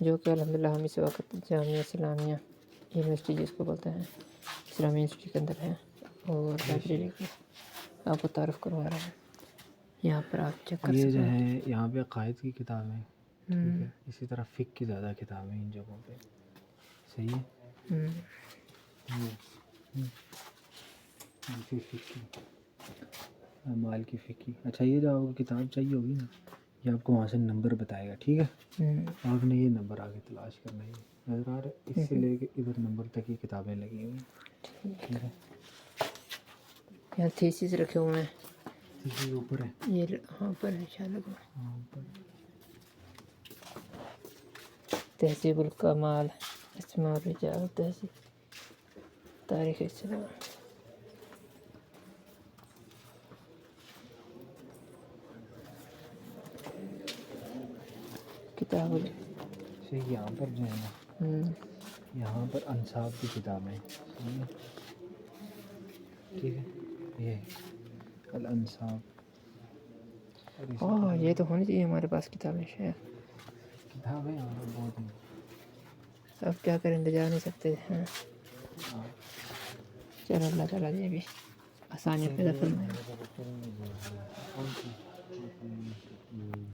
جو کہ الحمدللہ ہم اس وقت جامعہ اسلامیہ یونیورسٹی جس کو بولتے ہیں اسلامی یونیورسٹی کے اندر ہے، اور لائبریری کی آپ کو تعارف کروا رہے ہیں. یہاں پر آپ چیک کر یہ سکتے جو ہیں. ہے یہاں پہ عقائد کی کتابیں، ٹھیک ہے، اسی طرح فقہ کی زیادہ کتابیں ان جگہوں پہ. صحیح ہے. فقہ اعمال کی فقہ. اچھا یہ جو آپ کو کتاب چاہیے ہوگی نا، یہ آپ کو وہاں سے نمبر بتائے گا، ٹھیک ہے. آپ نے یہ نمبر آگے تلاش کرنا ہے، نظر آ رہا ہے، اس سے لے کے ادھر نمبر تک کی کتابیں لگی ہوئی ہیں، ٹھیک ہے. یہاں تھیسس رکھے ہوئے ہیں. یہ اوپر ہے، یہ ہاں اوپر ہے شاید. ہاں اوپر. تہذیب الکمال، اسماء الرجال، تہذیب، تاریخ اسلام. کتاب یہاں پر جو ہے نا، یہاں پر انصاب کی کتابیں، صحیح ہے، ٹھیک ہے. یہ الانصاب. ہاں یہ تو ہونی چاہیے ہمارے پاس کتابیں شاید. کتابیں یہاں پر بہت ہیں. اب کیا کریں، لے جا نہیں سکتے ہیں. چلو اللہ تعالیٰ یہ بھی آسانی پیدا فرمائے.